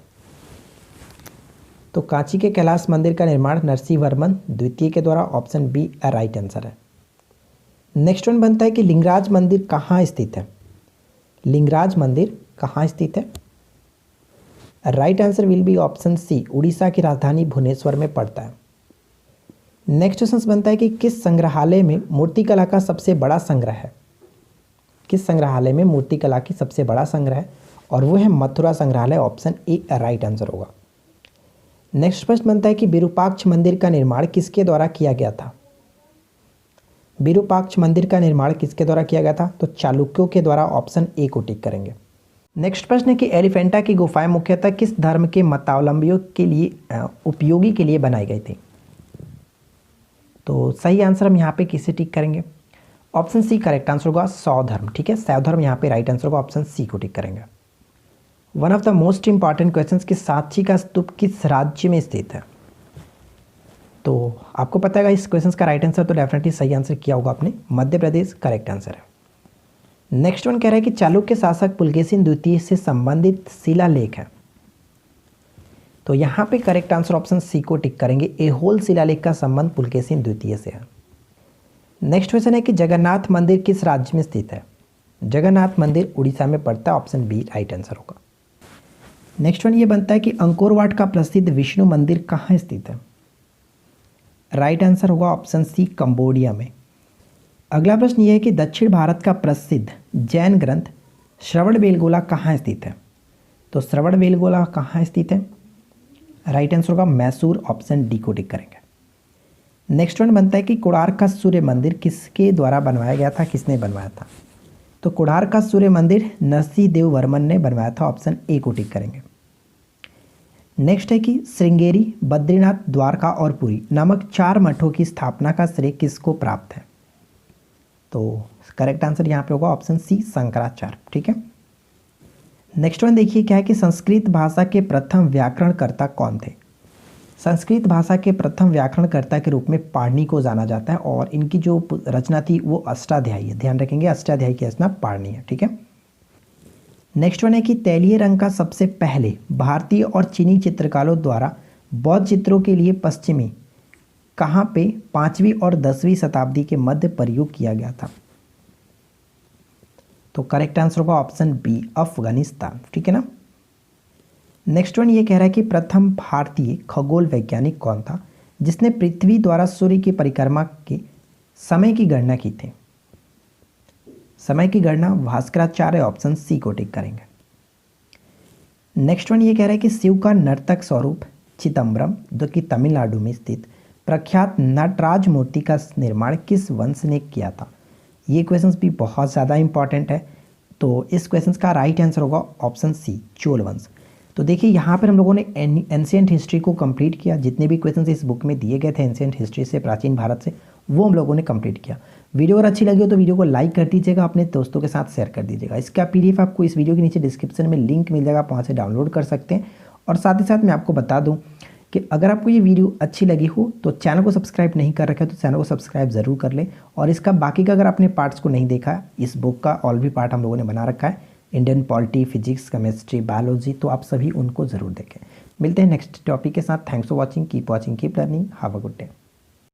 तो कांची के कैलाश मंदिर का निर्माण नरसिंह वर्मन द्वितीय के द्वारा, ऑप्शन बी राइट आंसर है। नेक्स्ट वन बनता है कि लिंगराज मंदिर कहाँ स्थित है। लिंगराज मंदिर कहाँ स्थित है? Right answer will be option C, Orissa की राजधानी भुवनेश्वर में पड़ता है। नेक्स्ट क्वेश्चन बनता है कि किस संग्रहालय में मूर्तिकला का सबसे बड़ा संग्रह है। किस संग्रहालय में मूर्तिकला की सबसे बड़ा संग्रह है? और वो है मथुरा संग्रहालय, ऑप्शन ए राइट आंसर होगा। नेक्स्ट प्रश्न बनता है कि विरूपाक्ष मंदिर का निर्माण किसके द्वारा किया गया था। विरूपाक्ष मंदिर का निर्माण किसके द्वारा किया गया था? तो चालुक्यों के द्वारा, ऑप्शन ए को टिक करेंगे। नेक्स्ट प्रश्न है कि एलिफेंटा की गुफाएं मुख्यतः किस धर्म के मतावलंबियों के लिए उपयोगी के लिए बनाई गई थी? तो सही आंसर हम यहाँ पे किसे टिक करेंगे? ऑप्शन सी करेक्ट आंसर होगा, शैव धर्म। ठीक है, शैव धर्म यहाँ पे राइट आंसर होगा, ऑप्शन सी को टिक करेंगे। One of the most important questions कि सांची का स्तूप किस राज्य में स्थित है? तो आपको पता है इस क्वेश्चन का राइट आंसर, तो डेफिनेटली सही आंसर किया होगा आपने, मध्य प्रदेश करेक्ट आंसर है। नेक्स्ट वन कह रहा है कि चालुक्य शासक पुलकेशिन द्वितीय से संबंधित शिलालेख है। तो यहाँ पे करेक्ट आंसर ऑप्शन सी को टिक करेंगे, एहोल शिलालेख का संबंध पुलकेशिन द्वितीय से है। नेक्स्ट क्वेश्चन है कि जगन्नाथ मंदिर किस राज्य में स्थित है? जगन्नाथ मंदिर उड़ीसा में पड़ता है, ऑप्शन बी राइट आंसर होगा। नेक्स्ट वन ये बनता है कि अंकोरवाट का प्रसिद्ध विष्णु मंदिर कहाँ स्थित है? राइट आंसर होगा ऑप्शन सी, कंबोडिया में। अगला प्रश्न ये है कि दक्षिण भारत का प्रसिद्ध जैन ग्रंथ श्रवणबेलगोला कहाँ स्थित है? तो श्रवणबेलगोला कहाँ स्थित है? राइट आंसर होगा मैसूर, ऑप्शन डी को टिक करेंगे। नेक्स्ट वन बनता है कि कोणार्क का सूर्य मंदिर किसके द्वारा बनवाया गया था, किसने बनवाया था? तो कोणार्क का सूर्य मंदिर नरसिंह देव वर्मन ने बनवाया था, ऑप्शन ए को टिक करेंगे। नेक्स्ट है कि श्रृंगेरी, बद्रीनाथ, द्वारका और पुरी नामक 4 मठों की स्थापना का श्रेय किसको प्राप्त है? तो करेक्ट आंसर यहाँ पे होगा ऑप्शन सी, शंकराचार्य। ठीक है, नेक्स्ट वन देखिए क्या है कि संस्कृत भाषा के प्रथम व्याकरणकर्ता कौन थे? संस्कृत भाषा के प्रथम व्याकरणकर्ता के रूप में पाणिनि को जाना जाता है, और इनकी जो रचना थी वो अष्टाध्यायी है। ध्यान रखेंगे, अष्टाध्यायी की रचना पाणिनि है। ठीक है, नेक्स्ट वन है कि तैलीय रंग का सबसे पहले भारतीय और चीनी चित्रकारों द्वारा बौद्ध चित्रों के लिए पश्चिमी कहाँ पे 5वीं और 10वीं शताब्दी के मध्य प्रयोग किया गया था? तो करेक्ट आंसर होगा ऑप्शन बी, अफगानिस्तान। ठीक है ना। नेक्स्ट वन ये कह रहा है कि प्रथम भारतीय खगोल वैज्ञानिक कौन था जिसने पृथ्वी द्वारा सूर्य की परिक्रमा के समय की गणना की थी? समय की गणना भास्कराचार्य, ऑप्शन सी को टिक करेंगे। नेक्स्ट वन ये कह रहा है कि शिव का नर्तक स्वरूप चिदम्बरम जो कि तमिलनाडु में स्थित प्रख्यात नटराज मूर्ति का निर्माण किस वंश ने किया था? ये क्वेश्चंस भी बहुत ज़्यादा इंपॉर्टेंट है। तो इस क्वेश्चंस का राइट आंसर होगा ऑप्शन सी, चोल वंश। तो देखिए यहाँ पर हम लोगों ने एंशियंट हिस्ट्री को कंप्लीट किया। जितने भी क्वेश्चंस इस बुक में दिए गए थे एंशियंट हिस्ट्री से, प्राचीन भारत से, वो हम लोगों ने कंप्लीट किया। वीडियो अगर अच्छी लगी हो तो वीडियो को लाइक कर दीजिएगा, अपने दोस्तों के साथ शेयर कर दीजिएगा। इसका PDF आपको इस वीडियो के नीचे डिस्क्रिप्शन में लिंक मिल जाएगा, आप वहाँ से डाउनलोड कर सकते हैं। और साथ ही साथ मैं आपको बता दूँ कि अगर आपको ये वीडियो अच्छी लगी हो तो चैनल को सब्सक्राइब नहीं कर रखा है तो चैनल को सब्सक्राइब ज़रूर कर ले। और इसका बाकी का अगर आपने पार्ट्स को नहीं देखा, इस बुक का और भी पार्ट हम लोगों ने बना रखा है, Indian polity, physics, chemistry, biology, तो आप सभी उनको ज़रूर देखें। मिलते हैं नेक्स्ट टॉपिक के साथ। Thanks for watching, keep learning, have a good day.